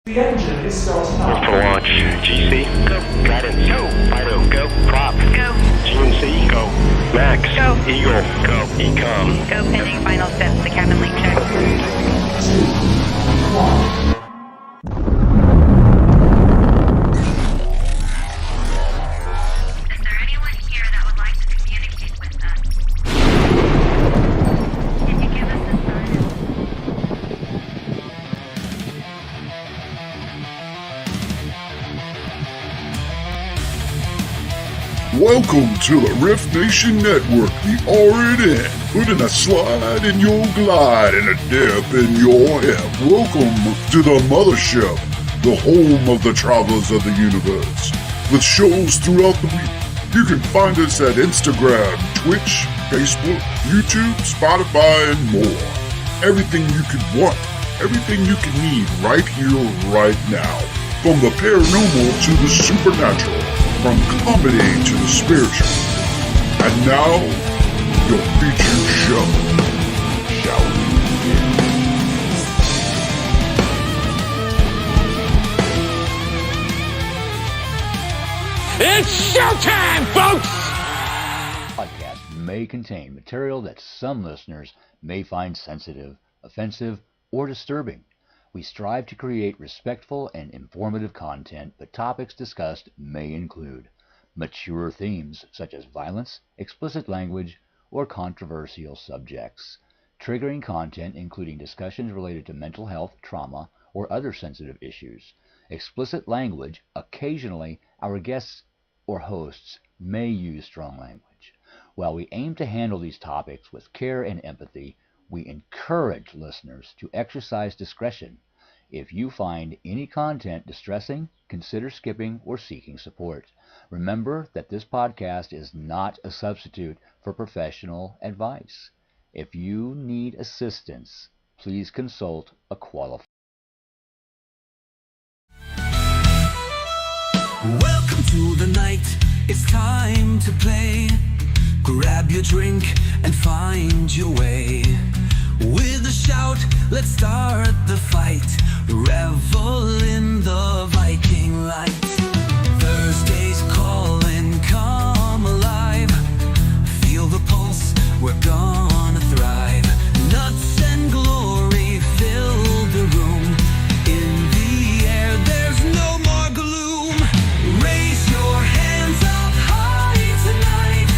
The engine is starting up. For launch. GC, go. Guidance, go. Fido, go. Prop, go. GNC, go. Max, go. Eagle, go. Ecom, go. Pending final steps to cabin link check. 3, 2, 1. Is there anyone here that would like to communicate with us? Can you give us a sign? Welcome to the Rift Nation Network, the RNN, putting a slide in your glide and a dip in your hip. Welcome to the mothership, the home of the travelers of the universe. With shows throughout the week, you can find us at Instagram, Twitch, Facebook, YouTube, Spotify, and more. Everything you could want, everything you can need right here, right now. From the paranormal to the supernatural, from comedy to the spiritual. And now, your featured show. Shall we begin? It's showtime, folks! Podcast may contain material that some listeners may find sensitive, offensive, or disturbing. We strive to create respectful and informative content, but topics discussed may include mature themes such as violence, explicit language, or controversial subjects, triggering content including discussions related to mental health, trauma, or other sensitive issues, explicit language. Occasionally, our guests or hosts may use strong language. While we aim to handle these topics with care and empathy, we encourage listeners to exercise discretion. If you find any content distressing, consider skipping or seeking support. Remember that this podcast is not a substitute for professional advice. If you need assistance, please consult a qualified. Welcome to the night, it's time to play. Grab your drink and find your way. With a shout, let's start the fight. Revel in the Viking light. Thursday's calling, come alive. Feel the pulse, we're gonna thrive. Nuts and glory fill the room. In the air, there's no more gloom. Raise your hands up high tonight.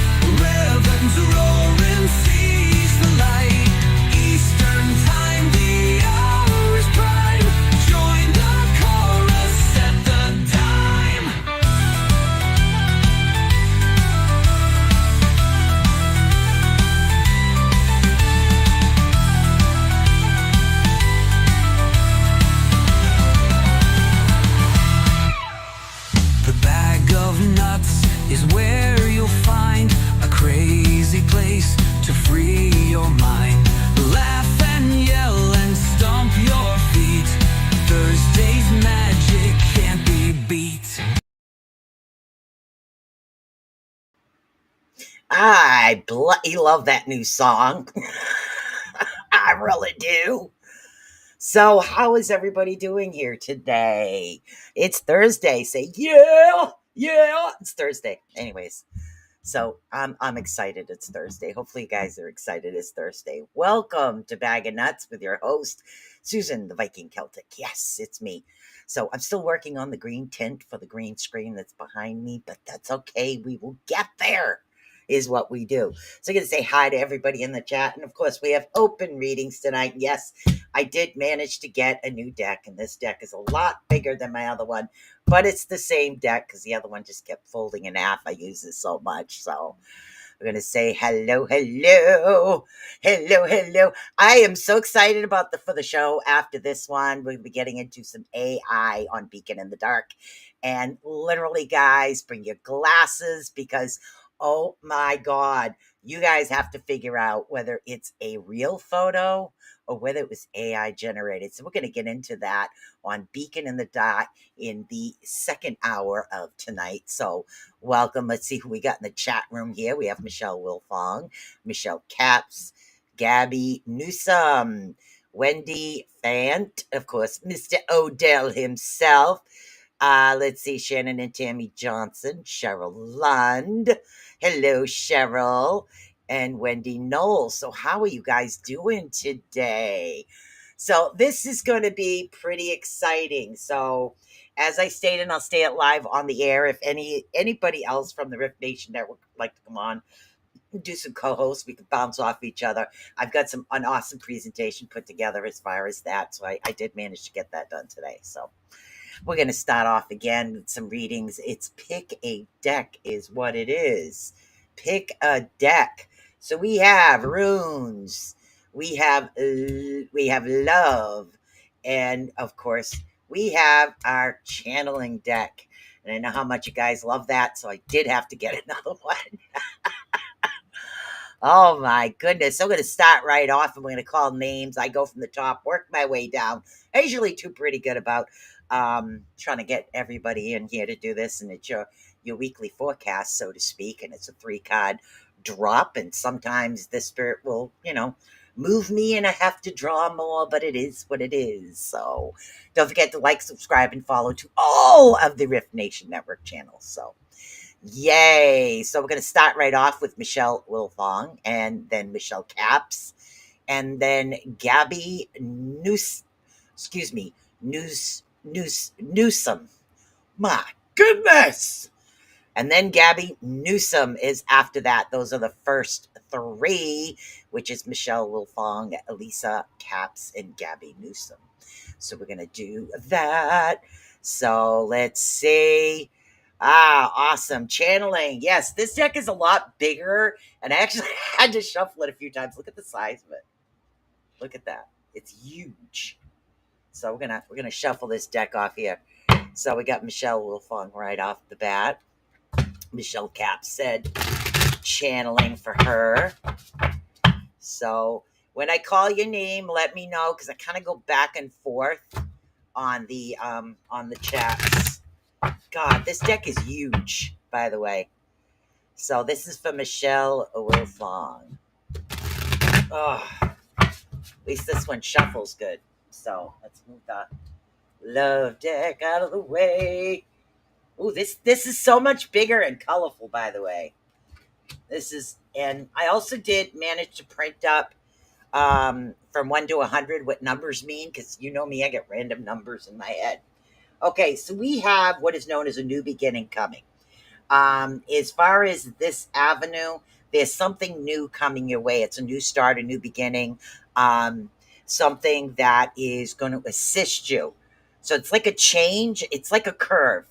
Reverends roaring, seize the light. Eastern time, the hour is prime. Join the chorus, set the time. The bag of nuts is where you'll find a crazy place to free your mind. Laugh and yell and stomp your feet. Thursday's magic can't be beat. I bloody love that new song. I really do. So, how is everybody doing here today? It's Thursday. Say yeah, yeah. It's Thursday. Anyways, so I'm excited. It's Thursday. Hopefully, you guys are excited. It's Thursday. Welcome to Bag of Nuts with your host, Susan, the Viking Celtic. Yes, it's me. So I'm still working on the green tint for the green screen that's behind me, but that's okay. We will get there. Is what we do. So I'm going to say hi to everybody in the chat. And of course, we have open readings tonight. Yes, I did manage to get a new deck, and this deck is a lot bigger than my other one, but it's the same deck because the other one just kept folding in half. I use it so much. So I'm going to say hello, hello, hello, hello. I am so excited about for the show after this one. We'll be getting into some AI on Beacon in the Dark. And literally, guys, bring your glasses because oh my God, you guys have to figure out whether it's a real photo or whether it was AI generated. So we're going to get into that on Beacon in the Dark in the second hour of tonight. So welcome. Let's see who we got in the chat room here. We have Michelle Wilfong, Michelle Caps, Gabby Newsom. Wendy Fant, of course, Mr. Odell himself. Let's see, Shannon and Tammy Johnson, Cheryl Lund. Hello, Cheryl. And Wendy Knowles. So, how are you guys doing today? So, this is going to be pretty exciting. So, as I stated, I'll stay it live on the air. If anybody else from the Rift Nation Network would like to come on, do some co-hosts, we can bounce off each other. I've got an awesome presentation put together as far as that. So, I did manage to get that done today. So, we're going to start off again with some readings. It's pick a deck is what it is. Pick a deck. So we have runes, we have love, and of course we have our channeling deck. And I know how much you guys love that, so I did have to get another one. Oh my goodness. So I'm going to start right off and we're going to call names. I go from the top, work my way down. I usually do pretty good about trying to get everybody in here to do this. And it's your weekly forecast, so to speak. And it's a 3-card drop. And sometimes the spirit will, move me and I have to draw more, but it is what it is. So don't forget to like, subscribe, and follow to all of the Rift Nation Network channels. So yay. So we're going to start right off with Michelle Wilfong and then Michelle Caps and then Gabby Newsom. My goodness. And then Gabby Newsom is after that. Those are the first 3, which is Michelle Wilfong, Elisa Caps, and Gabby Newsom. So we're going to do that. So let's see. Awesome. Channeling. Yes, this deck is a lot bigger, and I actually had to shuffle it a few times. Look at the size of it. Look at that. It's huge. So we're gonna shuffle this deck off here. So we got Michelle Wilfong right off the bat. Michelle Cap said channeling for her. So when I call your name, let me know, because I kind of go back and forth on the chats. God, this deck is huge, by the way. So this is for Michelle Wilfong. Oh, at least this one shuffles good. So let's move the love deck out of the way. Ooh, this is so much bigger and colorful, by the way. And I also did manage to print up from 1 to 100 what numbers mean, because you know me, I get random numbers in my head. Okay, so we have what is known as a new beginning coming. As far as this avenue, there's something new coming your way. It's a new start, a new beginning, something that is going to assist you. So it's like a change. It's like a curve,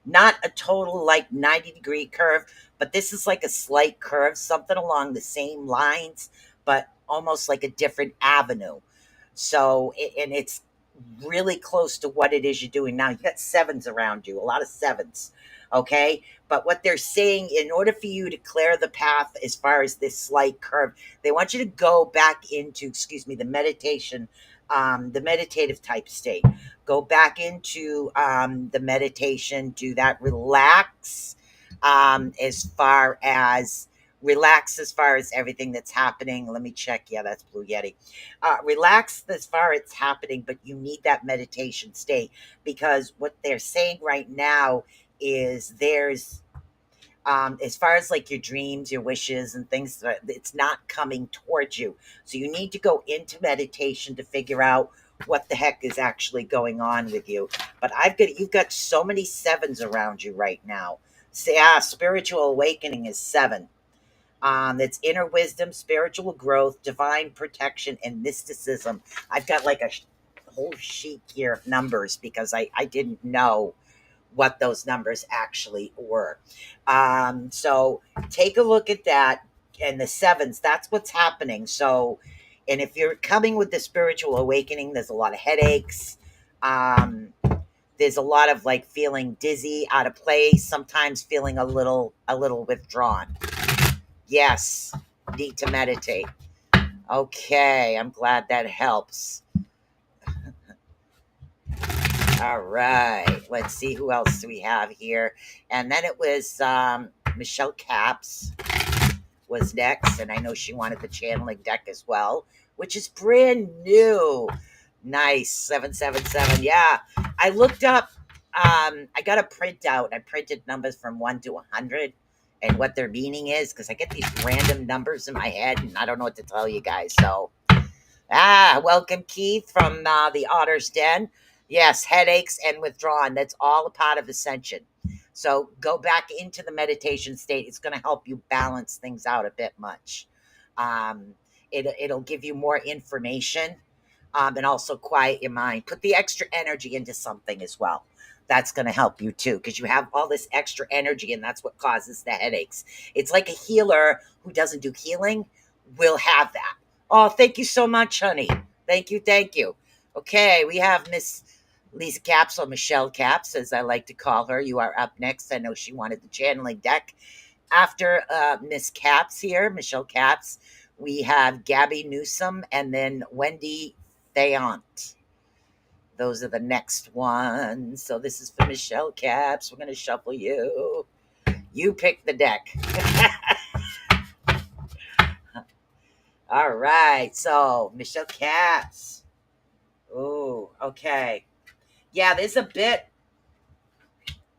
not a total like 90-degree curve, but this is like a slight curve, something along the same lines, but almost like a different avenue. So, and it's really close to what it is you're doing now. You got 7s around you, a lot of 7s. Okay. But what they're saying, in order for you to clear the path as far as this slight curve, they want you to go back into, the meditation, the meditative type state. Go back into the meditation, do that, relax as far as everything that's happening. Let me check. Yeah, that's Blue Yeti. Relax as far as it's happening, but you need that meditation state, because what they're saying right now is there's as far as like your dreams, your wishes, and things, it's not coming towards you. So you need to go into meditation to figure out what the heck is actually going on with you. But you've got so many 7s around you right now. Spiritual awakening is 7. It's inner wisdom, spiritual growth, divine protection, and mysticism. I've got like a whole sheet here of numbers because I didn't know what those numbers actually were. So take a look at that, and the 7s, that's what's happening. So, and if you're coming with the spiritual awakening, there's a lot of headaches. There's a lot of like feeling dizzy, out of place, sometimes feeling a little withdrawn. Yes, need to meditate. Okay, I'm glad that helps. All right, let's see who else do we have here. And then it was Michelle Caps was next, and I know she wanted the channeling deck as well. which is brand new. Nice. 777. Yeah. I looked up, I got a printout. I printed numbers from 1 to 100 and what their meaning is because I get these random numbers in my head and I don't know what to tell you guys. So, welcome, Keith, from the Otter's Den. Yes, headaches and withdrawn. That's all a part of ascension. So go back into the meditation state. It's going to help you balance things out a bit much. Um, it'll give you more information, and also quiet your mind. Put the extra energy into something as well. That's going to help you too, because you have all this extra energy, and that's what causes the headaches. It's like a healer who doesn't do healing will have that. Oh, thank you so much, honey. Thank you, thank you. Okay, we have Miss Lisa Caps, or Michelle Caps, as I like to call her. You are up next. I know she wanted the channeling deck. After Miss Caps here, Michelle Caps, we have Gabby Newsom and then Wendy Thayant. Those are the next ones. So this is for Michelle Caps. We're going to shuffle you. You pick the deck. All right. So Michelle Caps. Oh, okay. Yeah, there's a bit.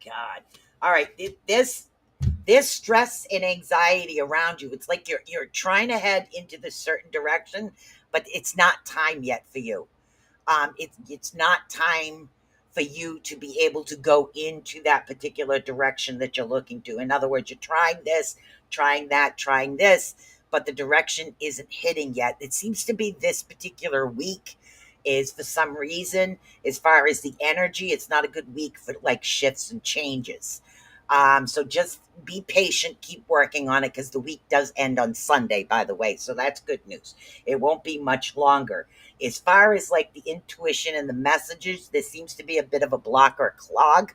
God. All right. There's stress and anxiety around you. It's like you're trying to head into this certain direction, but it's not time yet for you. It's not time for you to be able to go into that particular direction that you're looking to. In other words, you're trying this, trying that, trying this, but the direction isn't hitting yet. It seems to be this particular week is, for some reason, as far as the energy, it's not a good week for like shifts and changes. So just be patient, keep working on it, because the week does end on Sunday, by the way. So that's good news. It won't be much longer. As far as like the intuition and the messages, there seems to be a bit of a block or a clog.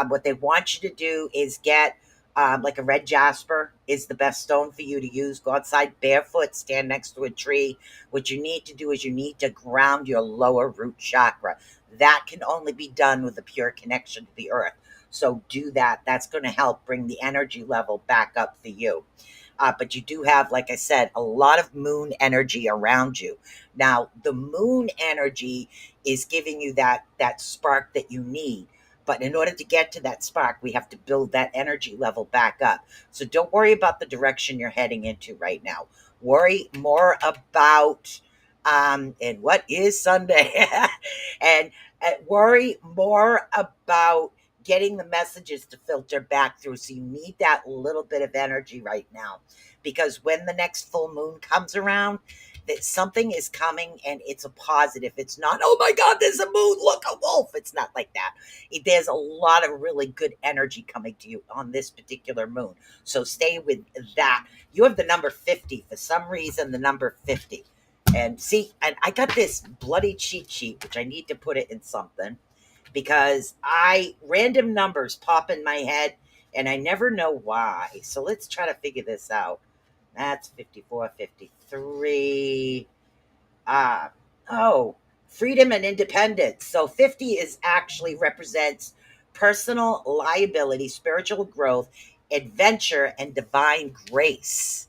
What they want you to do is get like a red jasper is the best stone for you to use. Go outside barefoot, stand next to a tree. What you need to do is you need to ground your lower root chakra. That can only be done with a pure connection to the earth. So do that. That's going to help bring the energy level back up for you. But you do have, like I said, a lot of moon energy around you. Now, the moon energy is giving you that spark that you need. But in order to get to that spark, we have to build that energy level back up. So don't worry about the direction you're heading into right now. Worry more about, and what is Sunday? and worry more about getting the messages to filter back through. So you need that little bit of energy right now, because when the next full moon comes around, that something is coming and it's a positive. It's not, oh my God, there's a moon, look, a wolf. It's not like that. There's a lot of really good energy coming to you on this particular moon. So stay with that. You have the number 50. For some reason, the number 50. And see, and I got this bloody cheat sheet, which I need to put it in something, because random numbers pop in my head and I never know why. So let's try to figure this out. That's 54, 53. Freedom and independence. So 50 is actually represents personal liability, spiritual growth, adventure, and divine grace.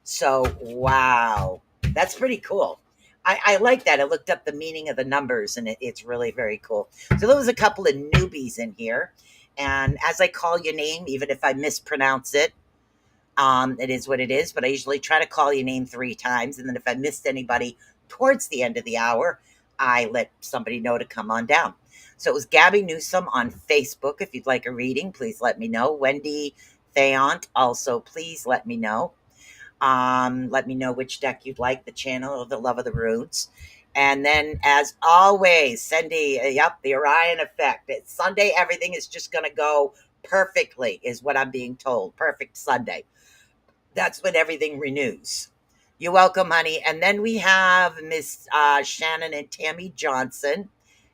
So, wow, that's pretty cool. I like that. I looked up the meaning of the numbers and it's really very cool. So there was a couple of newbies in here. And as I call your name, even if I mispronounce it, it is what it is. But I usually try to call your name 3 times. And then if I missed anybody towards the end of the hour, I let somebody know to come on down. So it was Gabby Newsom on Facebook. If you'd like a reading, please let me know. Wendy Thayant, also, please let me know. Let me know which deck you'd like, the channel or the love of the runes. And then, as always, Cindy, the Orion effect. It's Sunday, everything is just going to go perfectly, is what I'm being told. Perfect Sunday. That's when everything renews. You're welcome, honey. And then we have Miss Shannon and Tammy Johnson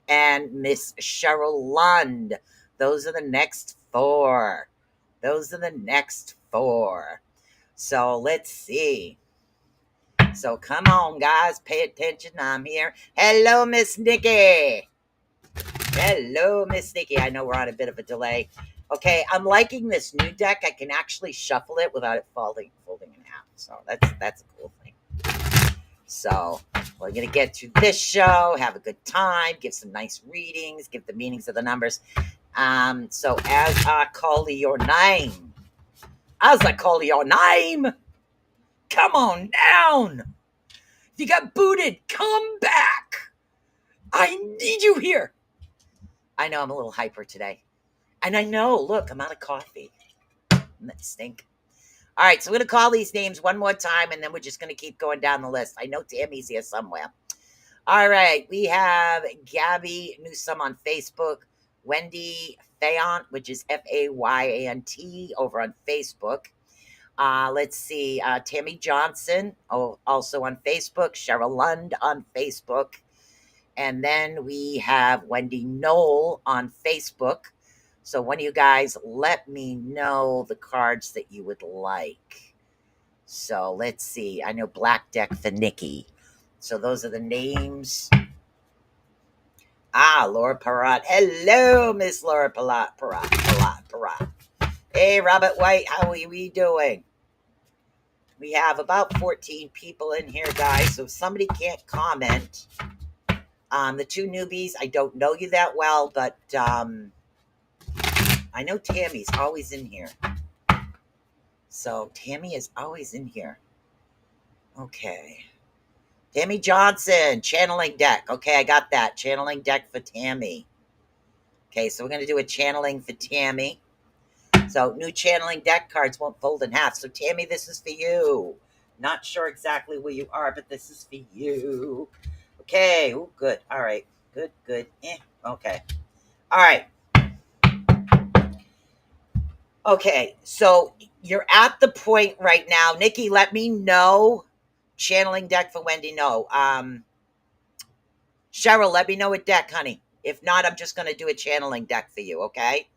and Miss Cheryl Lund. Those are the next 4. So let's see. So come on, guys. Pay attention. I'm here. Hello, Miss Nikki. I know we're on a bit of a delay. Okay, I'm liking this new deck. I can actually shuffle it without it folding in half. So that's a cool thing. So we're going to get through this show, have a good time, give some nice readings, give the meanings of the numbers. So as I call your name, come on down. If you got booted, come back. I need you here. I know I'm a little hyper today. And I know, look, I'm out of coffee. Doesn't that stink? All right, so we're going to call these names one more time, and then we're just going to keep going down the list. I know Tammy's here somewhere. All right, we have Gabby Newsome on Facebook, Wendy Fayant, which is Fayant over on Facebook. Let's see, Tammy Johnson, also on Facebook, Cheryl Lund on Facebook. And then we have Wendy Knoll on Facebook. So one of you guys, let me know the cards that you would like. So let's see. I know Black Deck for Nikki. So those are the names. Laura Parat. Hello, Miss Laura Parat. Hey, Robert White, how are we doing? We have about 14 people in here, guys. So if somebody can't comment, the two newbies, I don't know you that well, but I know Tammy's always in here. So Tammy is always in here. Okay. Tammy Johnson, channeling deck. Okay, I got that. Channeling deck for Tammy. Okay, so we're going to do a channeling for Tammy. So new channeling deck cards won't fold in half. So Tammy, this is for you. Not sure exactly where you are, but this is for you. Okay. Oh, good. All right. Good. Okay. All right. Okay. So you're at the point right now. Nikki, let me know. Channeling deck for Wendy. No. Cheryl, let me know a deck, honey. If not, I'm just going to do a channeling deck for you. Okay.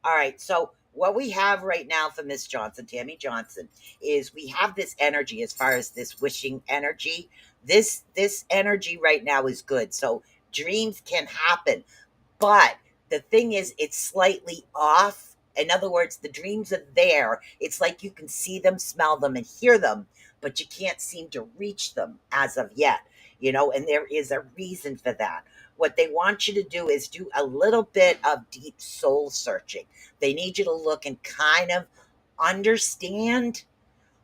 All right. So what we have right now for Miss Johnson, Tammy Johnson, is we have this energy as far as this wishing energy. This energy right now is good. So dreams can happen. But the thing is, it's slightly off. In other words, the dreams are there. It's like you can see them, smell them, and hear them, but you can't seem to reach them as of yet. And there is a reason for that. What they want you to do is do a little bit of deep soul searching. They need you to look and kind of understand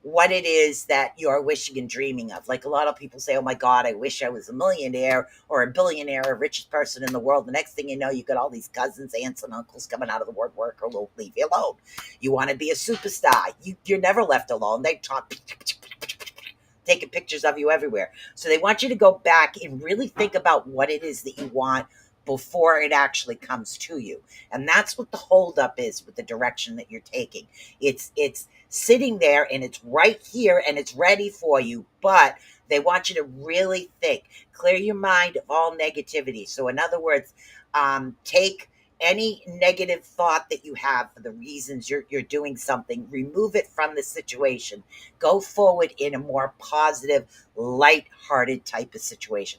what it is that you're wishing and dreaming of. Like a lot of people say, oh my God, I wish I was a millionaire or a billionaire, a richest person in the world. The next thing you know, you got all these cousins, aunts, and uncles coming out of the woodwork or will leave you alone. You want to be a superstar. You're never left alone. They talk taking pictures of you everywhere. So they want you to go back and really think about what it is that you want before it actually comes to you. And that's what the holdup is with the direction that you're taking. It's sitting there and it's right here and it's ready for you, but they want you to really think, clear your mind of all negativity. So in other words, take any negative thought that you have for the reasons you're doing something, remove it from the situation, go forward in a more positive, light-hearted type of situation.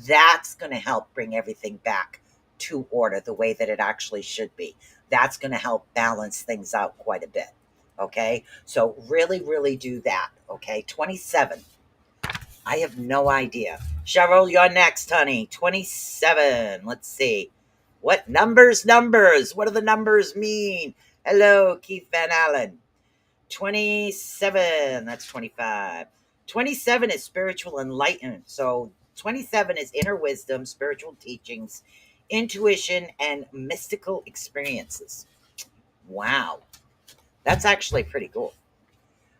That's going to help bring everything back to order the way that it actually should be. That's going to help balance things out quite a bit. Okay, so really, really do that. Okay, 27. I have no idea. Cheryl, you're next, honey. 27. Let's see. What numbers? What do the numbers mean? Hello, Keith Van Allen. 27. That's 25. 27 is spiritual enlightenment. So 27 is inner wisdom, spiritual teachings, intuition, and mystical experiences. Wow. That's actually pretty cool.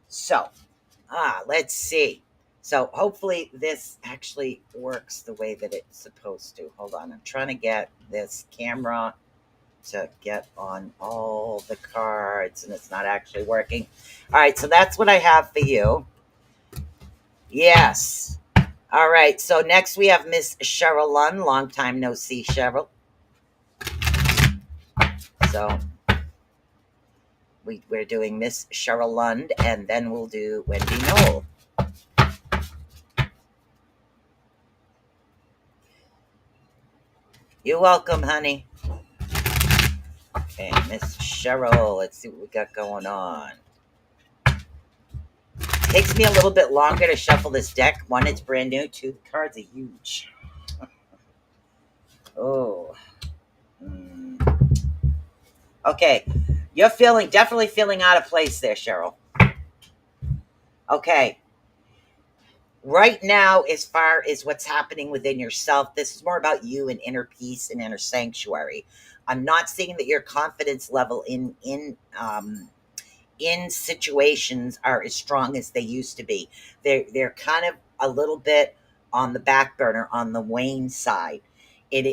So, let's see. So hopefully this actually works the way that it's supposed to. Hold on. I'm trying to get this camera to get on all the cards, and it's not actually working. All right. So that's what I have for you. Yes. All right. So next we have Miss Cheryl Lund. Long time no see, Cheryl. So we're doing Miss Cheryl Lund, and then we'll do Wendy Knoll. You're welcome, honey. Okay, Miss Cheryl, let's see what we got going on. Takes me a little bit longer to shuffle this deck. One, it's brand new. Two, the cards are huge. Oh. Okay. You're definitely feeling out of place there, Cheryl. Okay. Right now, as far as what's happening within yourself, this is more about you and inner peace and inner sanctuary. I'm not seeing that your confidence level in situations are as strong as they used to be. They're kind of a little bit on the back burner, on the wane side.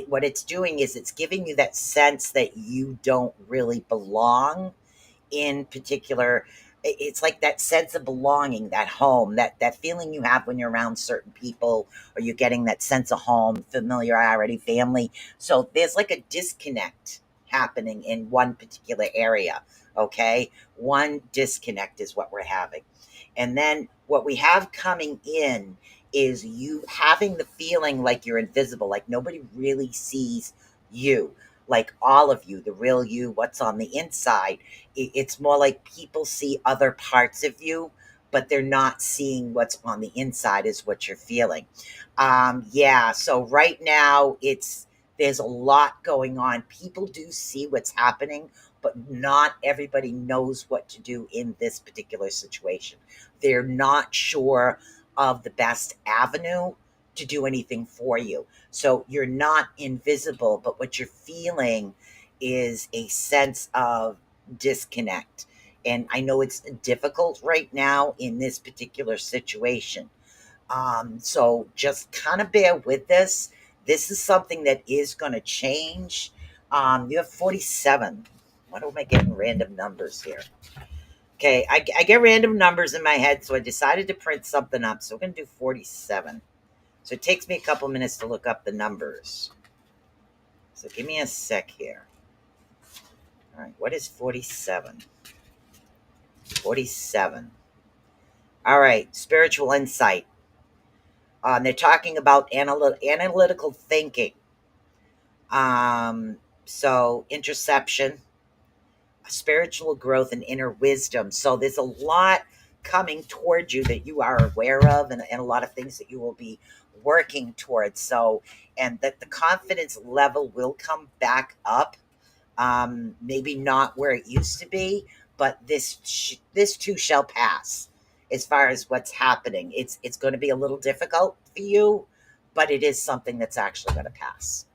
What it's doing is it's giving you that sense that you don't really belong in particular. It's like that sense of belonging, that home, that feeling you have when you're around certain people, or you're getting that sense of home, familiarity, family. So there's like a disconnect happening in one particular area. Okay, one disconnect is what we're having. And then what we have coming in is you having the feeling like you're invisible, like nobody really sees you, like all of you, the real you, what's on the inside. It's more like people see other parts of you, but they're not seeing what's on the inside, is what you're feeling. Yeah, so right now there's a lot going on. People do see what's happening, but not everybody knows what to do in this particular situation. They're not sure of the best avenue to do anything for you. So you're not invisible, but what you're feeling is a sense of disconnect. And I know it's difficult right now in this particular situation. So just kind of bear with this. This is something that is going to change. You have 47. What am I getting random numbers here? Okay, I get random numbers in my head, so I decided to print something up. So we're going to do 47. So it takes me a couple minutes to look up the numbers. So give me a sec here. All right, what is 47? 47. All right, spiritual insight. They're talking about analytical thinking. So interception, spiritual growth, and inner wisdom. So there's a lot coming towards you that you are aware of, and a lot of things that you will be working towards. So, and that the confidence level will come back up. Maybe not where it used to be, but this too shall pass. As far as what's happening, it's going to be a little difficult for you, but it is something that's actually going to pass.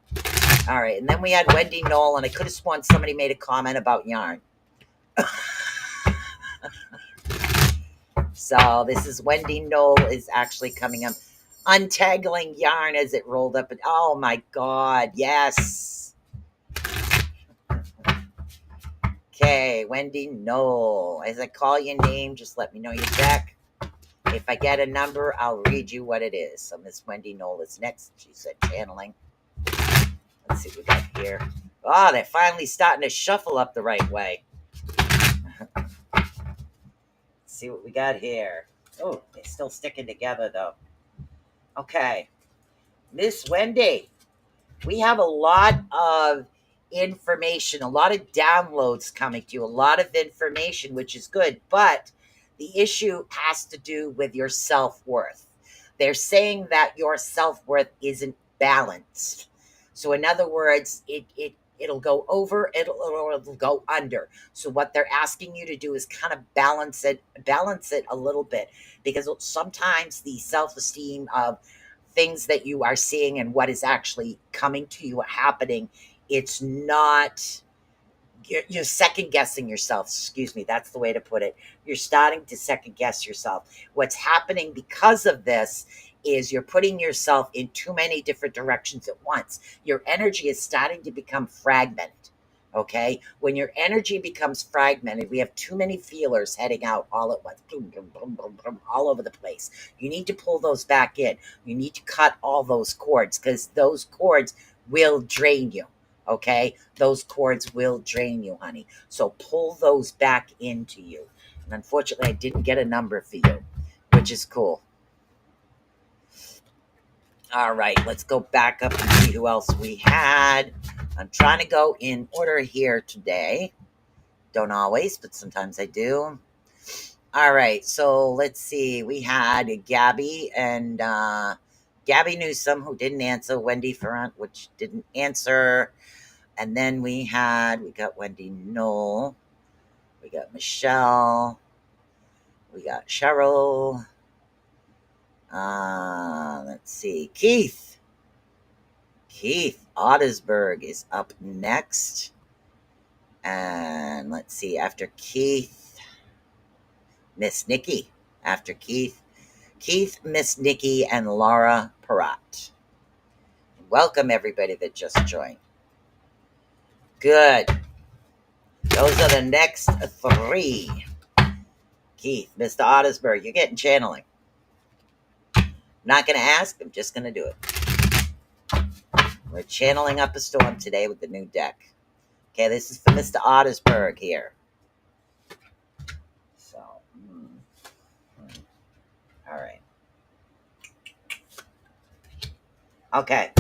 All right, and then we had Wendy Knoll, and I could have sworn somebody made a comment about yarn. So this is Wendy Knoll is actually coming up, untangling yarn as it rolled up. And oh my God, yes. Okay, Wendy Knoll. As I call your name, just let me know your deck. If I get a number, I'll read you what it is. So Miss Wendy Knoll is next. She said channeling. Let's see what we got here. Oh, they're finally starting to shuffle up the right way. Let's see what we got here. Oh, they're still sticking together though. Okay. Miss Wendy, we have a lot of information, a lot of downloads coming to you, a lot of information, which is good, but the issue has to do with your self-worth. They're saying that your self-worth isn't balanced. So in other words, it'll go over, it'll go under. So what they're asking you to do is kind of balance it a little bit, because sometimes the self-esteem of things that you are seeing and what is actually coming to you, happening, it's not, you're second guessing yourself. Excuse me, that's the way to put it. You're starting to second guess yourself. What's happening because of this is you're putting yourself in too many different directions at once. Your energy is starting to become fragmented. Okay, when your energy becomes fragmented, we have too many feelers heading out all at once, boom, boom, boom, boom, boom, all over the place. You need to pull those back in. You need to cut all those cords, because those cords will drain you. Okay, those cords will drain you, honey. So pull those back into you. And unfortunately, I didn't get a number for you, which is cool. All right, let's go back up and see who else we had. I'm trying to go in order here today. Don't always, but sometimes I do. All right, so let's see. We had Gabby and Gabby Newsom, who didn't answer, Wendy Ferrant, which didn't answer. And then we got Wendy Knoll, we got Michelle, we got Cheryl. Let's see. Keith Ottersberg is up next. And let's see, after Keith, Miss Nikki. After Keith, Miss Nikki, and Laura Perrott. Welcome, everybody that just joined. Good. Those are the next three. Keith, Mr. Ottersberg, you're getting channeling. Not going to ask, I'm just going to do it. We're channeling up a storm today with the new deck. Okay, this is for Mr. Ottersberg here. So, all right. Okay.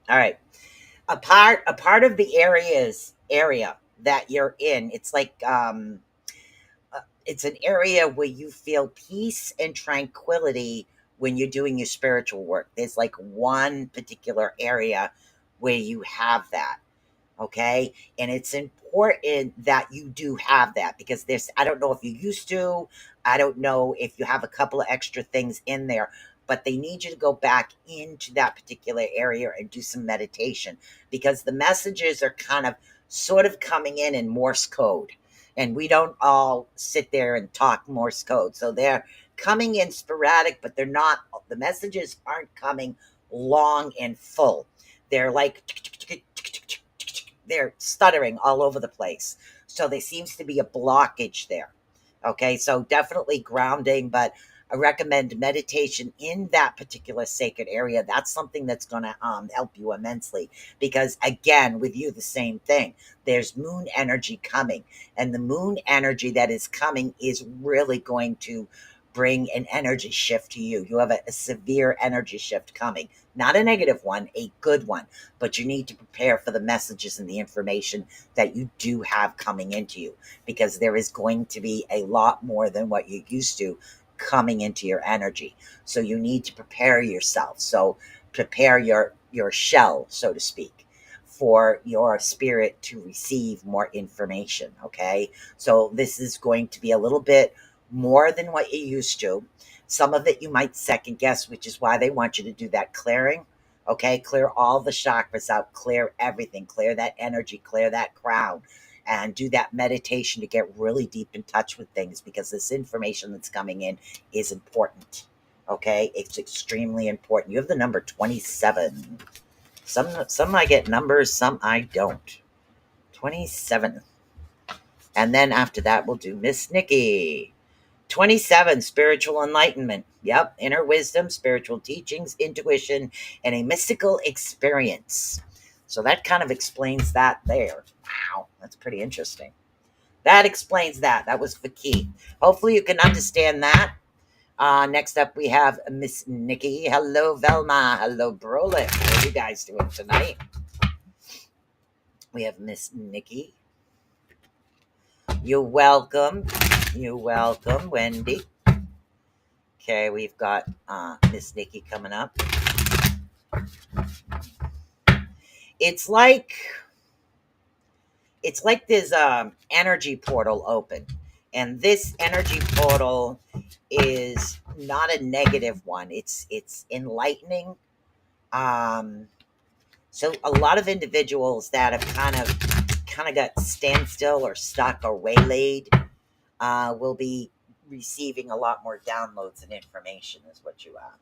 All right. A part of the area that you're in, it's like it's an area where you feel peace and tranquility when you're doing your spiritual work. There's like one particular area where you have that. Okay. And it's important that you do have that, because I don't know if you used to, I don't know if you have a couple of extra things in there, but they need you to go back into that particular area and do some meditation, because the messages are kind of sort of coming in Morse code. And we don't all sit there and talk Morse code. So they're coming in sporadic, but the messages aren't coming long and full. They're like, they're stuttering all over the place. So there seems to be a blockage there. Okay, so definitely grounding, but I recommend meditation in that particular sacred area. That's something that's going to help you immensely, because again, with you, the same thing. There's moon energy coming, and the moon energy that is coming is really going to bring an energy shift to you. You have a severe energy shift coming, not a negative one, a good one, but you need to prepare for the messages and the information that you do have coming into you, because there is going to be a lot more than what you're used to coming into your energy. So you need to prepare yourself. So prepare your shell, so to speak, for your spirit to receive more information. Okay, so this is going to be a little bit more than what you used to. Some of it you might second guess, which is why they want you to do that clearing. Okay, clear all the chakras out, clear everything, clear that energy, clear that crown, and do that meditation to get really deep in touch with things, because this information that's coming in is important. Okay, it's extremely important. You have the number 27. Some I get numbers, some I don't. 27. And then after that, we'll do Miss Nikki. 27, spiritual enlightenment. Yep, inner wisdom, spiritual teachings, intuition, and a mystical experience. So that kind of explains that there. Wow, that's pretty interesting. That explains that. That was for Keith. Hopefully you can understand that. Next up, we have Miss Nikki. Hello, Velma. Hello, Brolin. How are you guys doing tonight? We have Miss Nikki. You're welcome. You're welcome, Wendy. Okay, we've got Miss Nikki coming up. It's like this energy portal open, and this energy portal is not a negative one. It's enlightening. So a lot of individuals that have kind of got standstill or stuck or waylaid will be receiving a lot more downloads and information, is what you have.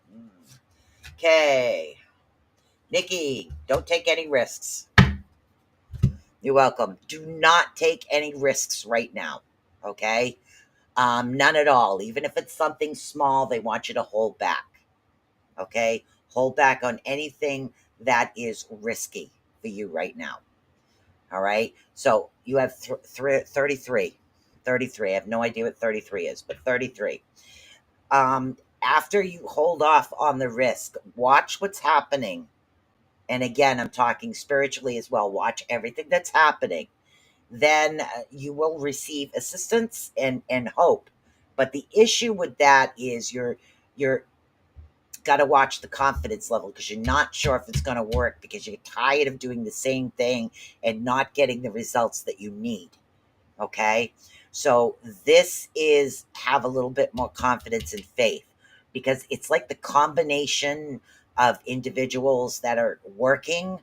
Okay. Nikki, don't take any risks. You're welcome. Do not take any risks right now. Okay? None at all. Even if it's something small, they want you to hold back. Okay? Hold back on anything that is risky for you right now. All right? So you have 33. 33. I have no idea what 33 is, but 33. After you hold off on the risk, watch what's happening. And again, I'm talking spiritually as well. Watch everything that's happening. then you will receive assistance and hope. But the issue with that is you're got to watch the confidence level, because you're not sure if it's going to work, because you're tired of doing the same thing and not getting the results that you need. Okay, so this is have a little bit more confidence and faith, because it's like the combination of individuals that are working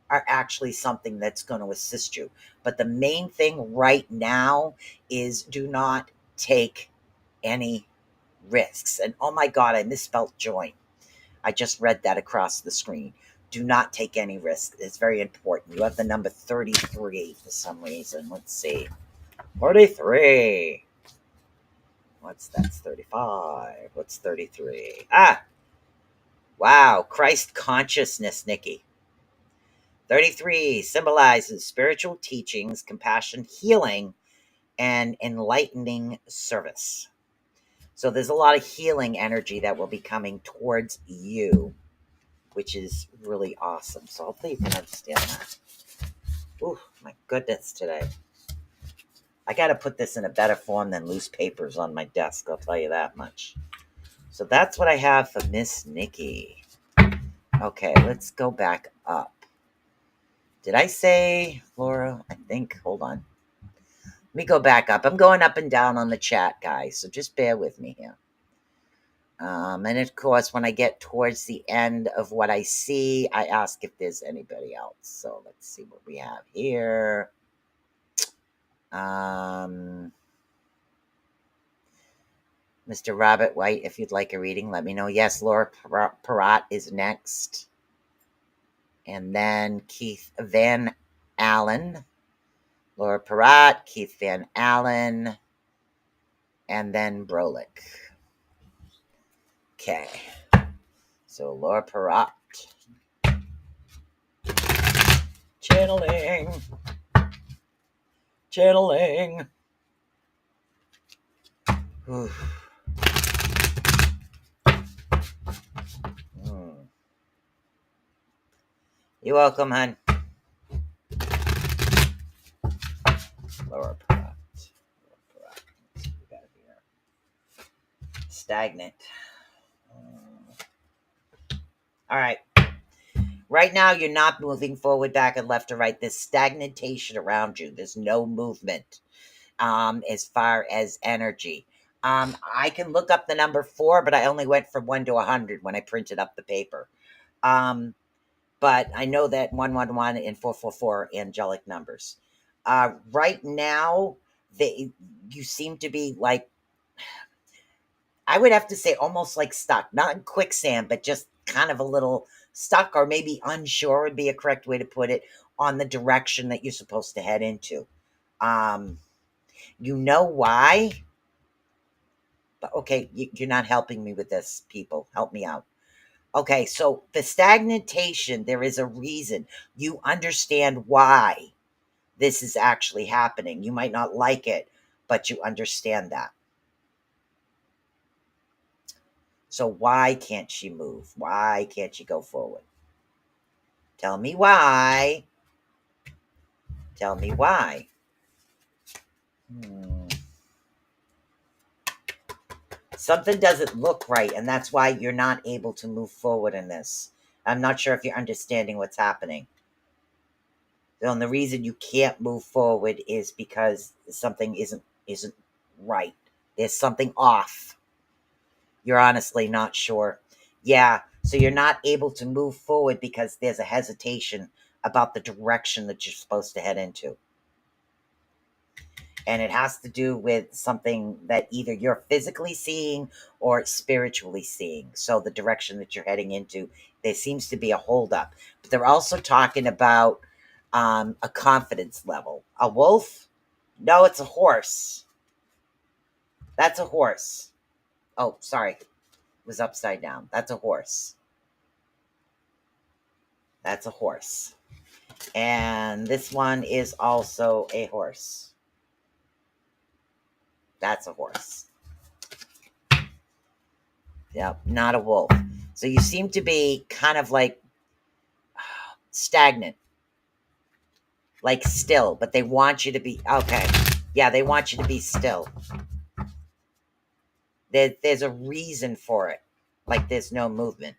are actually something that's going to assist you. But the main thing right now is do not take any risks. And oh my God, I misspelled join. I just read that across the screen. Do not take any risks. It's very important. You have the number 33 for some reason. Let's see. 43. That's 35. What's 33? Ah, wow. Christ consciousness, Nikki. 33 symbolizes spiritual teachings, compassion, healing, and enlightening service. So there's a lot of healing energy that will be coming towards you, which is really awesome. So hopefully you can understand that. Oh, my goodness, today. I got to put this in a better form than loose papers on my desk, I'll tell you that much. So that's what I have for Miss Nikki. Okay, let's go back up. Did I say Laura? I think, hold on. Let me go back up. I'm going up and down on the chat, guys, so just bear with me here. And of course, when I get towards the end of what I see, I ask if there's anybody else. So let's see what we have here. Mr. Robert White, if you'd like a reading, let me know. Yes, Laura Perrott is next. And then Keith Van Allen. Laura Perrott, Keith Van Allen, and then Brolick. Okay. So Laura Perrott. Channeling. Whew. You're welcome, hon. Laura Perrott. Let's see what we got here. Stagnant. All right. Right now, you're not moving forward, back, and left or right. There's stagnation around you. There's no movement as far as energy. I can look up the number 4, but I only went from 1 to 100 when I printed up the paper. But I know that 111 and 444 are angelic numbers. Right now, you seem to be like, I would have to say almost like stuck. Not in quicksand, but just kind of a little stuck, or maybe unsure would be a correct way to put it, on the direction that you're supposed to head into. You know why? But okay, you're not helping me with this, people. Help me out. Okay, so the stagnation, there is a reason. You understand why this is actually happening. You might not like it, but you understand that. So why can't she move? Why can't she go forward? Tell me why. Tell me why. Something doesn't look right, and that's why you're not able to move forward in this. I'm not sure if you're understanding what's happening. And the reason you can't move forward is because something isn't right. There's something off. You're honestly not sure. Yeah, so you're not able to move forward because there's a hesitation about the direction that you're supposed to head into. And it has to do with something that either you're physically seeing or spiritually seeing. So the direction that you're heading into, there seems to be a holdup. But they're also talking about a confidence level. A wolf? No, it's a horse. That's a horse. Oh, sorry. It was upside down. That's a horse. That's a horse. And this one is also a horse. That's a horse. Yep, not a wolf. So you seem to be kind of like stagnant. like still, but they want you to be, okay. Yeah, they want you to be still. There's a reason for it. Like there's no movement.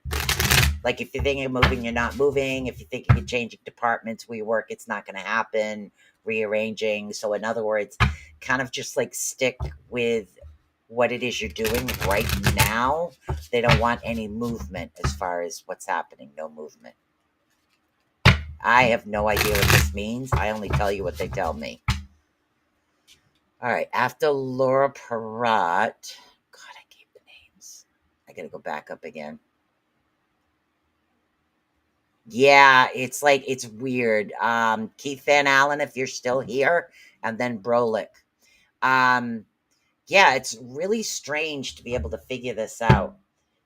Like if you're thinking of moving, you're not moving. If you're thinking of changing departments where you work, it's not going to happen. Rearranging. So in other words, kind of just like stick with what it is you're doing right now. They don't want any movement as far as what's happening. No movement. I have no idea what this means. I only tell you what they tell me. All right. After Laura Perrott. God, I gave the names. I got to go back up again. Yeah, it's like it's weird. Keith Van Allen, if you're still here, and then Brolick. Yeah, it's really strange to be able to figure this out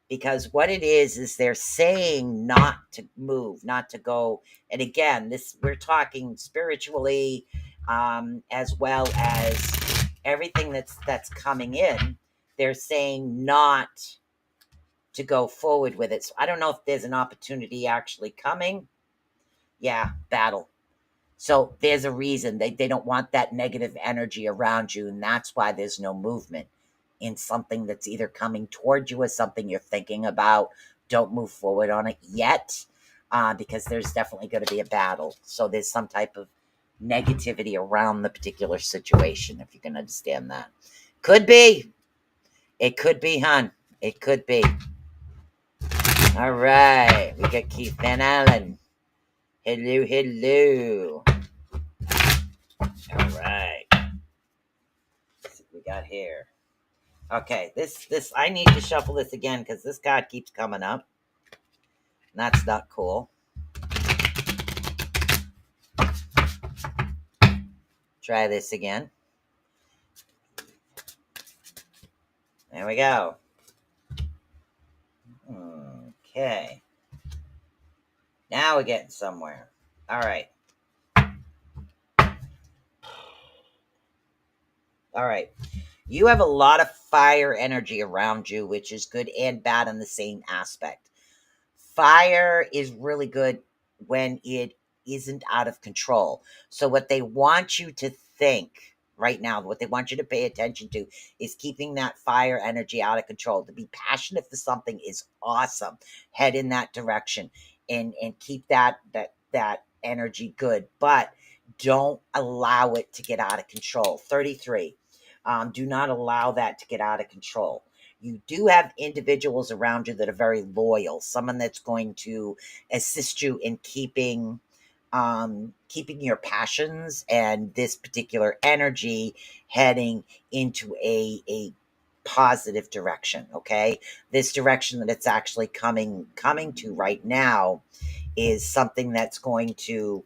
because what it is they're saying not to move, not to go. And again, this we're talking spiritually, as well as everything that's coming in. They're saying not to go forward with it. So I don't know if there's an opportunity actually coming. Yeah, battle. So there's a reason they don't want that negative energy around you, and that's why there's no movement in something that's either coming toward you or something you're thinking about. Don't move forward on it yet, because there's definitely going to be a battle. So there's some type of negativity around the particular situation, if you can understand that. Could be. It could be, hon. It could be. All right. We got Keith Van Allen. Hello, hello. All right. Let's see what we got here. Okay, this I need to shuffle this again because this card keeps coming up. And that's not cool. Try this again. There we go. Okay. Now we're getting somewhere. All right. All right. You have a lot of fire energy around you, which is good and bad in the same aspect. Fire is really good when it isn't out of control. So what they want you to think right now, what they want you to pay attention to is keeping that fire energy out of control. To be passionate for something is awesome. Head in that direction and keep that energy good, but don't allow it to get out of control. 33. Do not allow that to get out of control. You do have individuals around you that are very loyal, someone that's going to assist you in keeping your passions and this particular energy heading into a positive direction. Okay, this direction that it's actually coming to right now is something that's going to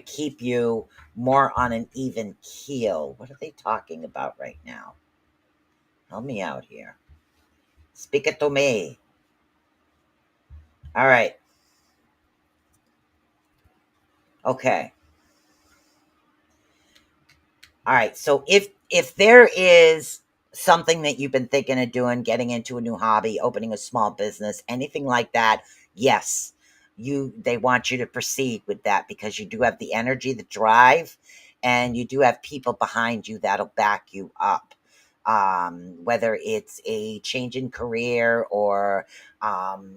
keep you more on an even keel. What are they talking about right now? Help me out here. Speak it to me. All right. Okay. All right. So if there is something that you've been thinking of doing, getting into a new hobby, opening a small business, anything like that, yes, they want you to proceed with that because you do have the energy, the drive, and you do have people behind you that'll back you up. Whether it's a change in career or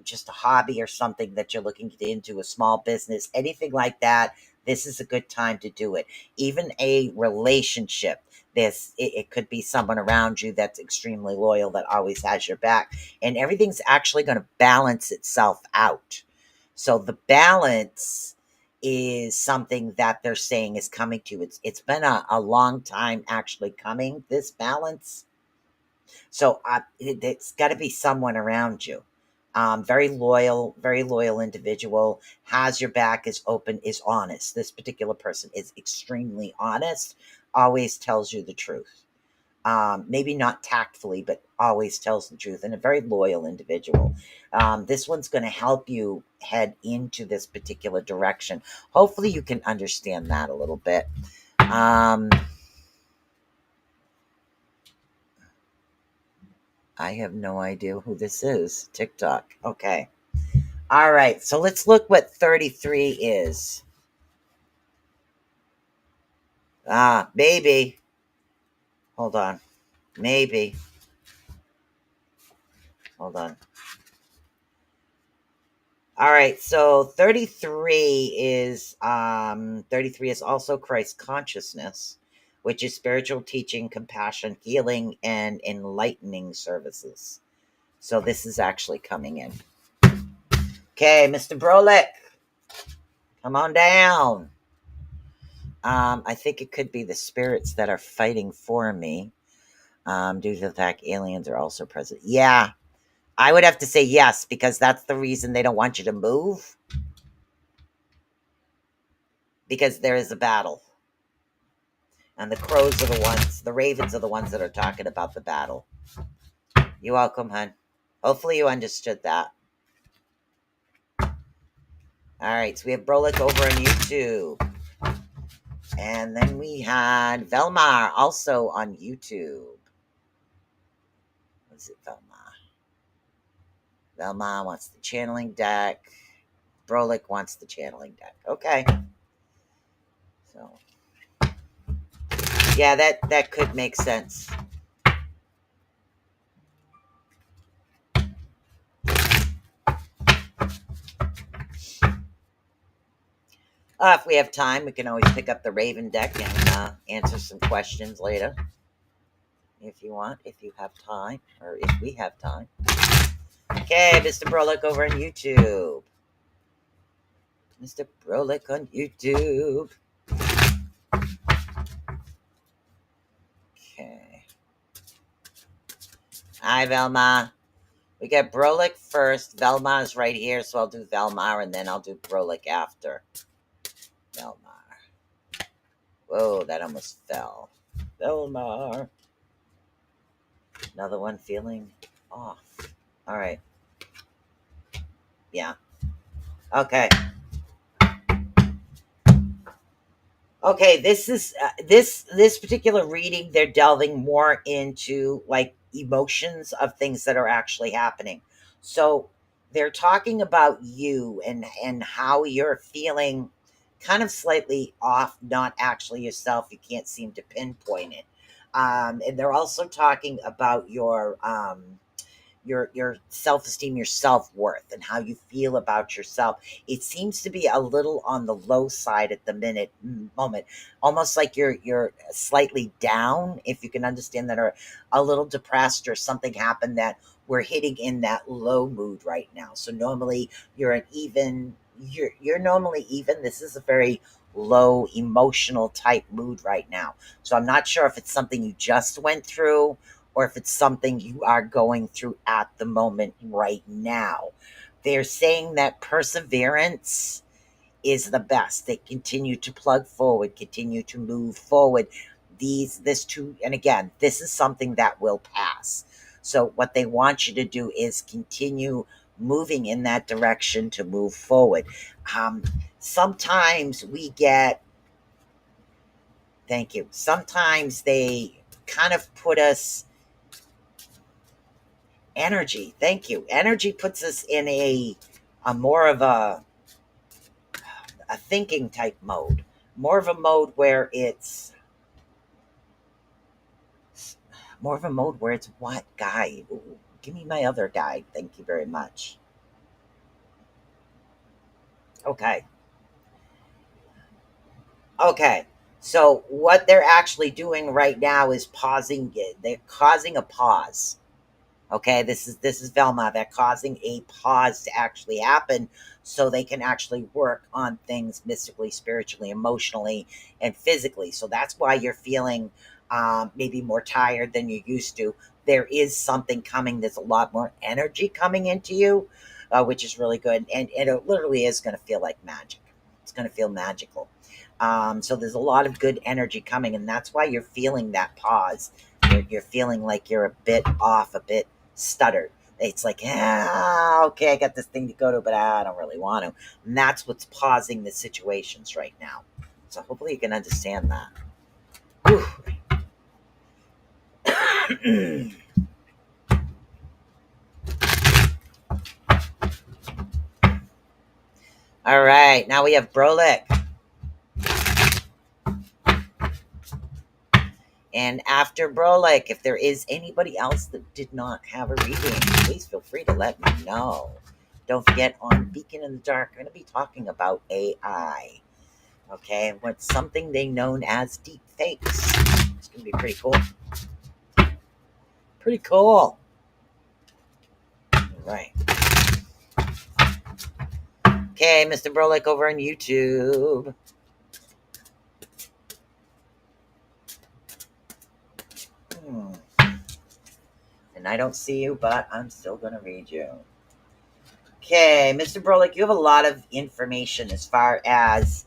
just a hobby or something that you're looking to get into, a small business, anything like that, this is a good time to do it. Even a relationship, it could be someone around you that's extremely loyal, that always has your back, and everything's actually going to balance itself out. So the balance is something that they're saying is coming to. It's been a long time actually coming, this balance. So it's got to be someone around you. Very loyal individual, has your back, is open, is honest. This particular person is extremely honest, always tells you the truth. Maybe not tactfully, but always tells the truth, and a very loyal individual. This one's going to help you head into this particular direction. Hopefully you can understand that a little bit. I have no idea who this is. TikTok. Okay. All right, so let's look what 33 is. Maybe. Hold on. Maybe. Hold on. All right, so 33 is 33 is also Christ consciousness, which is spiritual teaching, compassion, healing, and enlightening services. So this is actually coming in. Okay, Mr. Brolick, come on down. I think it could be the spirits that are fighting for me. Due to the fact aliens are also present. Yeah, I would have to say yes, because that's the reason they don't want you to move. Because there is a battle. And the crows are the ravens are the ones that are talking about the battle. You're welcome, hon. Hopefully you understood that. Alright, so we have Brolick over on YouTube. And then we had Velmar also on YouTube. What is it, Velmar? Velmar wants the channeling deck. Brolick wants the channeling deck. Okay. So, yeah, that could make sense. If we have time, we can always pick up the Raven deck and answer some questions later. If you want, if you have time, or if we have time. Okay, Mr. Brolick over on YouTube. Mr. Brolick on YouTube. Okay. Hi, Velma. We got Brolick first. Velma's right here, so I'll do Velma, and then I'll do Brolick after. Velma. Whoa, that almost fell. Velma. Another one feeling off. All right. Yeah. Okay. Okay, this is this particular reading. They're delving more into like emotions of things that are actually happening. So they're talking about you and how you're feeling, kind of slightly off, not actually yourself. You can't seem to pinpoint it. And they're also talking about your self-esteem, your self-worth, and how you feel about yourself. It seems to be a little on the low side at the moment, almost like you're slightly down, if you can understand that, or a little depressed, or something happened that we're hitting in that low mood right now. So normally you're you're normally even. This is a very low emotional type mood right now. So I'm not sure if it's something you just went through, or if it's something you are going through at the moment right now. They're saying that perseverance is the best. They continue to plug forward, continue to move forward. And again, this is something that will pass. So what they want you to do is continue moving in that direction to move forward. Sometimes we get, thank you, sometimes they kind of put us, energy, thank you. Energy puts us in a more of a thinking type mode, more of a mode where it's what guide? Give me my other guide. Thank you very much. Okay. Okay. So what they're actually doing right now is pausing. They're causing a pause. Okay, this is Velma. They're causing a pause to actually happen so they can actually work on things mystically, spiritually, emotionally, and physically. So that's why you're feeling maybe more tired than you used to. There is something coming. There's a lot more energy coming into you, which is really good. And it literally is going to feel like magic. It's going to feel magical. So there's a lot of good energy coming, and that's why you're feeling that pause. You're feeling like you're a bit off, a bit stuttered. It's like, okay, I got this thing to go to, but I don't really want to. And that's what's pausing the situations right now. So hopefully you can understand that. All right, now we have Brolic. And after Brolic, if there is anybody else that did not have a reading, please feel free to let me know. Don't forget, on Beacon in the Dark, I'm going to be talking about AI. Okay, and what's something they known as deep fakes. It's going to be pretty cool. Pretty cool. All right. Okay, Mr. Brolic over on YouTube. And I don't see you, but I'm still going to read you. Okay, Mr. Brolic, you have a lot of information as far as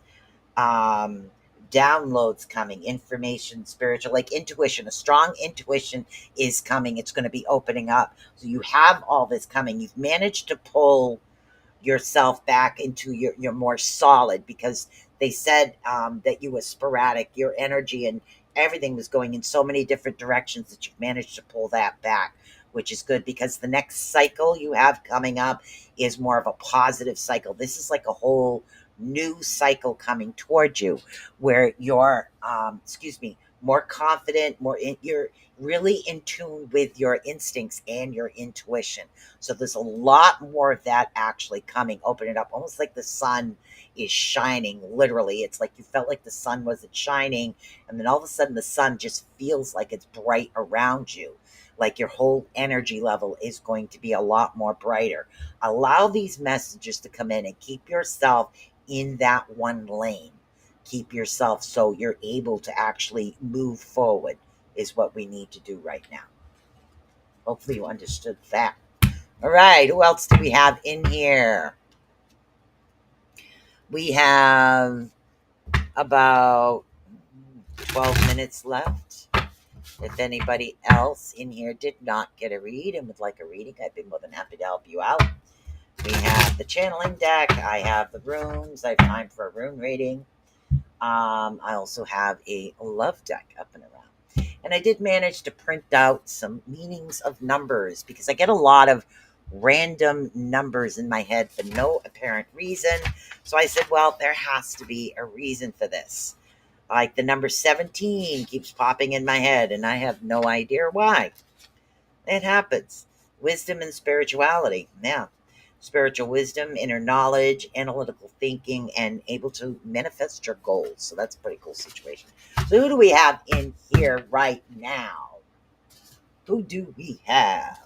downloads coming, information, spiritual, like intuition. A strong intuition is coming. It's going to be opening up. So you have all this coming. You've managed to pull yourself back into your more solid, because they said that you were sporadic, your energy and everything was going in so many different directions that you've managed to pull that back, which is good, because the next cycle you have coming up is more of a positive cycle. This is like a whole new cycle coming towards you, where you're more confident, you're really in tune with your instincts and your intuition. So there's a lot more of that actually coming. Open it up, almost like the sun is shining. Literally, it's like you felt like the sun wasn't shining, and then all of a sudden the sun just feels like it's bright around you. Like your whole energy level is going to be a lot more brighter. Allow these messages to come in and keep yourself in that one lane. Keep yourself so you're able to actually move forward, is what we need to do right now. Hopefully you understood that. All right, who else do we have in here? We have about 12 minutes left. If anybody else in here did not get a read and would like a reading, I'd be more than happy to help you out. We have the channeling deck. I have the runes. I have time for a rune reading. I also have a love deck up and around. And I did manage to print out some meanings of numbers, because I get a lot of random numbers in my head for no apparent reason. So I said, well, there has to be a reason for this. Like the number 17 keeps popping in my head, and I have no idea why. It happens. Wisdom and spirituality. Yeah. Spiritual wisdom, inner knowledge, analytical thinking, and able to manifest your goals. So that's a pretty cool situation. So who do we have in here right now? Who do we have?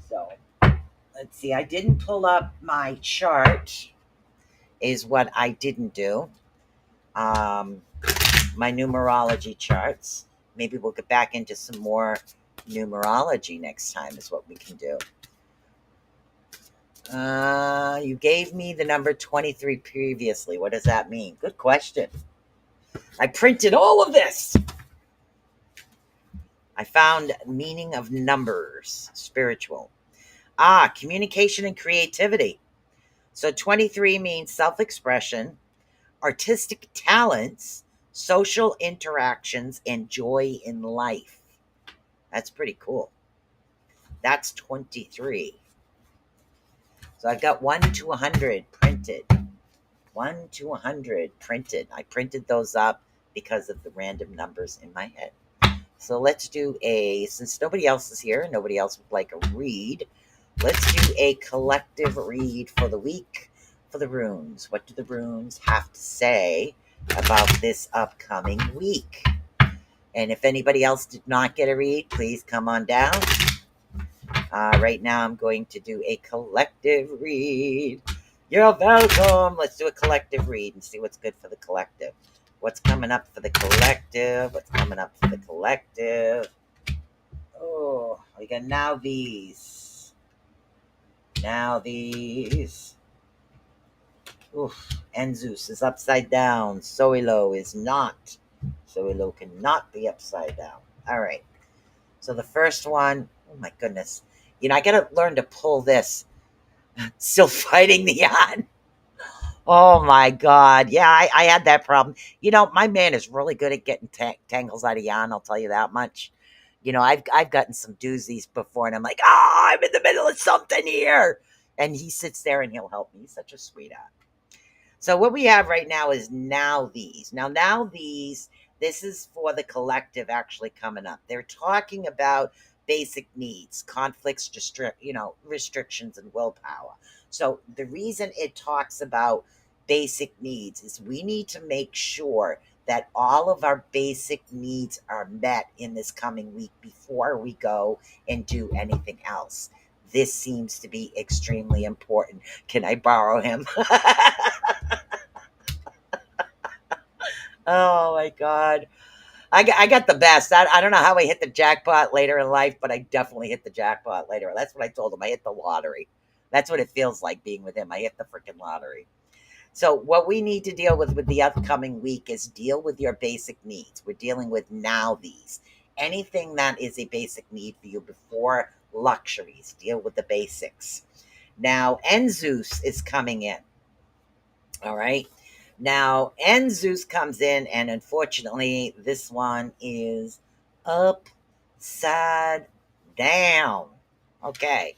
So let's see. I didn't pull up my chart, is what I didn't do. My numerology charts. Maybe we'll get back into some more numerology next time, is what we can do. You gave me the number 23 previously. What does that mean? Good question. I printed all of this. I found meaning of numbers, spiritual. Communication and creativity. So 23 means self-expression, artistic talents, social interactions, and joy in life. That's pretty cool. That's 23. So I've got 1 to 100 printed. 1 to 100 printed. I printed those up because of the random numbers in my head. So let's do since nobody else is here, nobody else would like a read, let's do a collective read for the week for the runes. What do the runes have to say about this upcoming week? And if anybody else did not get a read, please come on down. Right now I'm going to do a collective read. You're welcome. Let's do a collective read and see what's good for the collective. What's coming up for the collective? What's coming up for the collective? Oh, we got now these. Now these. Oof. Enzus is upside down. Soilo is not. Soilo cannot be upside down. All right. So the first one, oh my goodness. You know, I got to learn to pull this. Still fighting the yawn. Oh my God. Yeah, I had that problem. You know, my man is really good at getting tangles out of yawn. I'll tell you that much. You know, I've gotten some doozies before, and I'm like, I'm in the middle of something here. And he sits there and he'll help me. He's such a sweetheart. So what we have right now is now these. Now these, this is for the collective actually coming up. They're talking about basic needs, conflicts, restrictions, and willpower. So the reason it talks about basic needs is we need to make sure that all of our basic needs are met in this coming week before we go and do anything else. This seems to be extremely important. Can I borrow him? Oh my God. I got the best. I don't know how I hit the jackpot later in life, but I definitely hit the jackpot later. That's what I told him. I hit the lottery. That's what it feels like being with him. I hit the freaking lottery. So what we need to deal with the upcoming week is deal with your basic needs. We're dealing with now these. Anything that is a basic need for you before luxuries. Deal with the basics. Now, Enzeus is coming in. All right. Now, Enzeus comes in, and unfortunately, this one is upside down. Okay.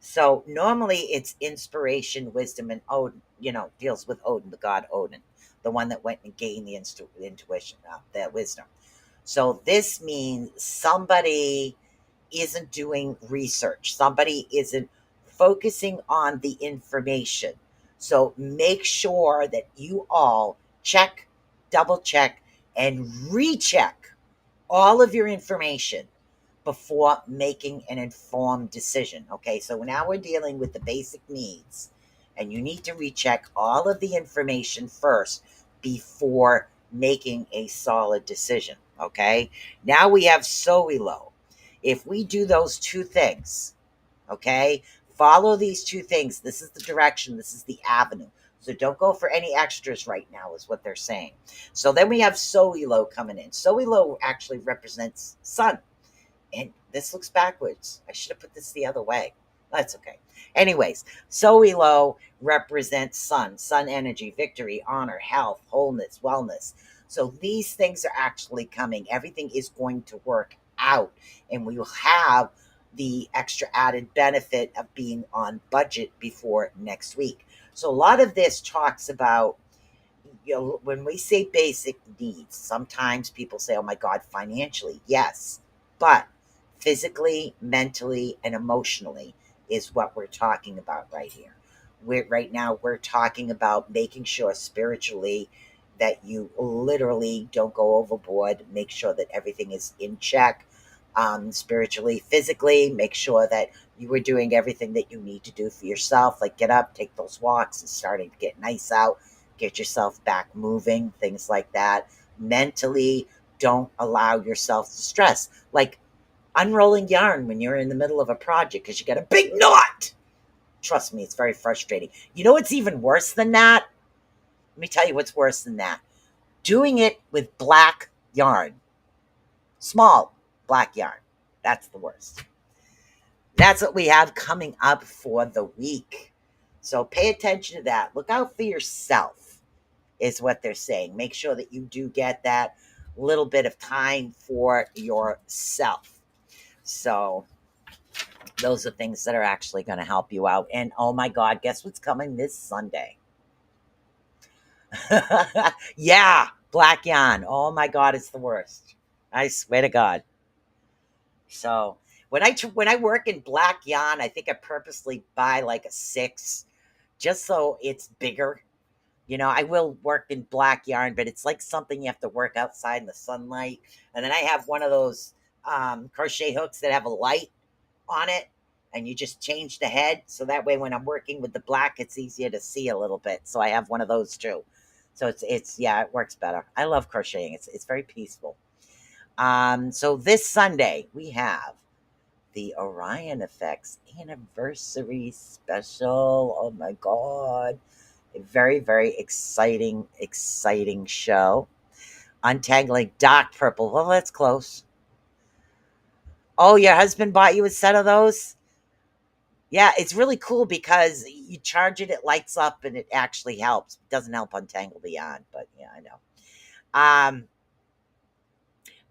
So normally it's inspiration, wisdom, and Odin, deals with Odin, the god Odin, the one that went and gained the intuition, the wisdom. So this means somebody isn't doing research, somebody isn't focusing on the information. So make sure that you all check, double check, and recheck all of your information before making an informed decision. Okay, so now we're dealing with the basic needs, and you need to recheck all of the information first before making a solid decision. Okay, now we have Soilo. If we do those two things, okay, follow these two things. This is the direction, this is the avenue. So don't go for any extras right now, is what they're saying. So then we have Soilo coming in. Soilo actually represents sun. And this looks backwards. I should have put this the other way. That's okay. Anyways, Soilo represents sun energy, victory, honor, health, wholeness, wellness. So these things are actually coming. Everything is going to work out, and we will have the extra added benefit of being on budget before next week. So a lot of this talks about, when we say basic needs, sometimes people say, oh my God, financially. Yes, but physically, mentally, and emotionally is what we're talking about right here. Right now, we're talking about making sure spiritually that you literally don't go overboard. Make sure that everything is in check. Spiritually, physically, make sure that you are doing everything that you need to do for yourself, like get up, take those walks. It's starting to get nice out. Get yourself back moving, things like that. Mentally, don't allow yourself to stress. Like unrolling yarn when you're in the middle of a project because you got a big knot. Trust me, it's very frustrating. You know what's even worse than that? Let me tell you what's worse than that. Doing it with black yarn. Small black yarn. That's the worst. That's what we have coming up for the week. So pay attention to that. Look out for yourself, is what they're saying. Make sure that you do get that little bit of time for yourself. So those are things that are actually going to help you out. And oh my God, guess what's coming this Sunday? Yeah, black yarn. Oh my God, it's the worst. I swear to God. So when I work in black yarn, I think I purposely buy like a 6 just so it's bigger. I will work in black yarn, but it's like something you have to work outside in the sunlight. And then I have one of those crochet hooks that have a light on it, and you just change the head. So that way when I'm working with the black, it's easier to see a little bit. So I have one of those too. So it's yeah, it works better. I love crocheting. It's very peaceful. So this Sunday we have the Orion Effects anniversary special. Oh my God. A very, very exciting show. Untangling dark purple. Well, that's close. Oh, your husband bought you a set of those? Yeah, it's really cool because you charge it, it lights up, and it actually helps. It doesn't help untangle the yarn, but yeah, I know.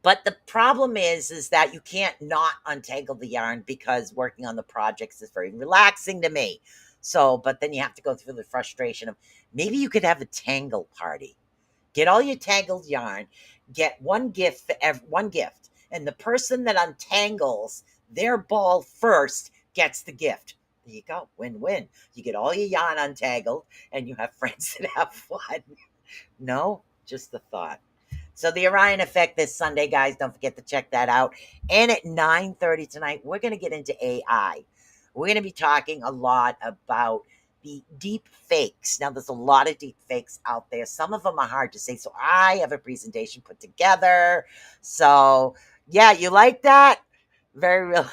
But the problem is that you can't not untangle the yarn because working on the projects is very relaxing to me. So, but then you have to go through the frustration of maybe you could have a tangle party. Get all your tangled yarn, get one gift for one gift, and the person that untangles their ball first gets the gift. There you go, win-win. You get all your yarn untangled, and you have friends that have fun. No, just the thought. So the Orion Effect this Sunday, guys. Don't forget to check that out. And at 9:30 tonight, we're going to get into AI. We're going to be talking a lot about the deep fakes. Now, there's a lot of deep fakes out there. Some of them are hard to say. So I have a presentation put together. So, yeah, you like that? Very real.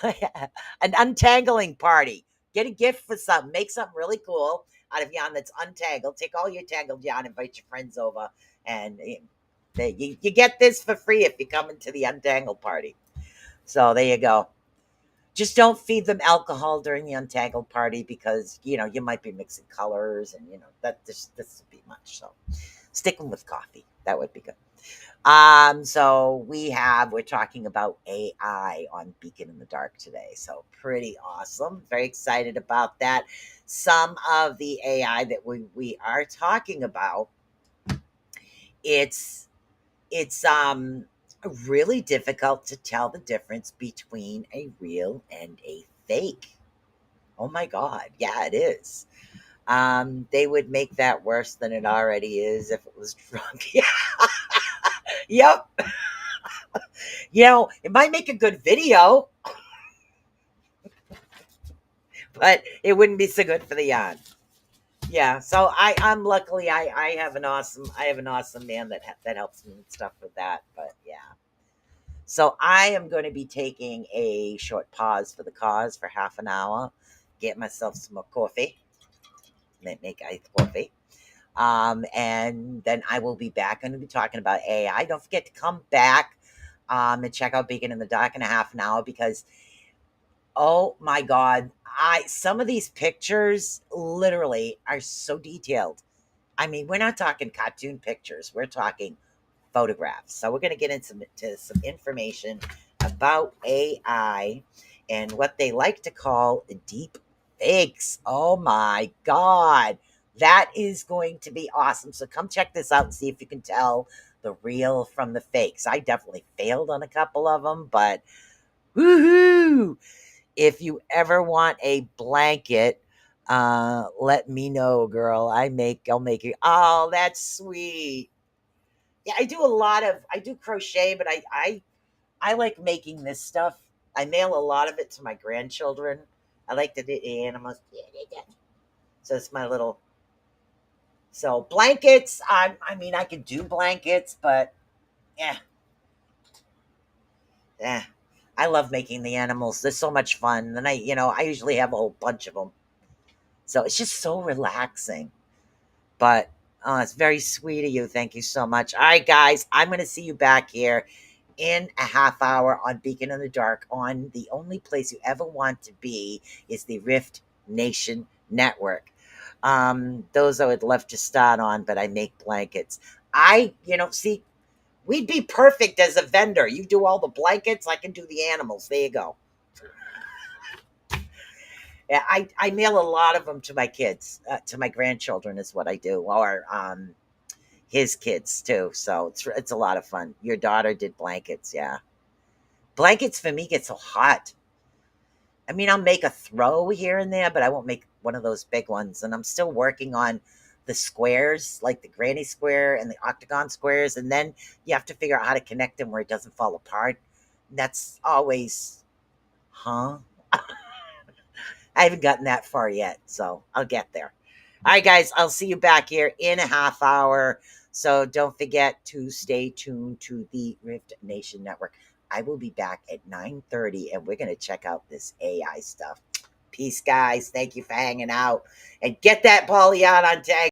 An untangling party. Get a gift for something. Make something really cool out of yarn that's untangled. Take all your tangled yarn, invite your friends over, and you get this for free if you come into the untangled party. So there you go. Just don't feed them alcohol during the untangled party because, you might be mixing colors and, that this would be much. So stick them with coffee. That would be good. So we're talking about AI on Beacon in the Dark today. So pretty awesome. Very excited about that. Some of the AI that we are talking about, it's really difficult to tell the difference between a real and a fake. Oh my God. Yeah, it is. They would make that worse than it already is if it was drunk. Yeah. Yep. It might make a good video, but it wouldn't be so good for the yarn. Yeah. So I'm luckily I have an awesome man that helps me with stuff with that. But yeah. So I am going to be taking a short pause for the cause for half an hour, get myself some more coffee, make iced coffee. And then I will be back. I'm going to be talking about AI. Don't forget to come back and check out Beacon in the Dark in a half an hour because, oh my God, some of these pictures literally are so detailed. I mean, we're not talking cartoon pictures. We're talking photographs. So we're going to get into some information about AI and what they like to call deep fakes. Oh my God. That is going to be awesome. So come check this out and see if you can tell the real from the fakes. I definitely failed on a couple of them, but woohoo! If you ever want a blanket, let me know, girl. I'll make you. Oh, that's sweet. Yeah, I do crochet, but I like making this stuff. I mail a lot of it to my grandchildren. I like to do animals. So it's my little. So blankets. I mean, I could do blankets, but yeah, yeah. I love making the animals. They're so much fun, and I usually have a whole bunch of them. So it's just so relaxing. But it's very sweet of you. Thank you so much. All right, guys, I'm going to see you back here in a half hour on Beacon in the Dark on the only place you ever want to be is the Rift Nation Network. Those I would love to start on, but I make blankets. See, we'd be perfect as a vendor. You do all the blankets, I can do the animals. There you go. Yeah, I mail a lot of them to my kids, to my grandchildren is what I do, or his kids too. So it's a lot of fun. Your daughter did blankets, yeah. Blankets for me get so hot. I mean, I'll make a throw here and there, but I won't make one of those big ones. And I'm still working on the squares, like the granny square and the octagon squares. And then you have to figure out how to connect them where it doesn't fall apart. That's always, huh? I haven't gotten that far yet, so I'll get there. All right, guys, I'll see you back here in a half hour. So don't forget to stay tuned to the Rift Nation Network. I will be back at 9:30, and we're going to check out this AI stuff. Peace, guys. Thank you for hanging out. And get that ball out on tag.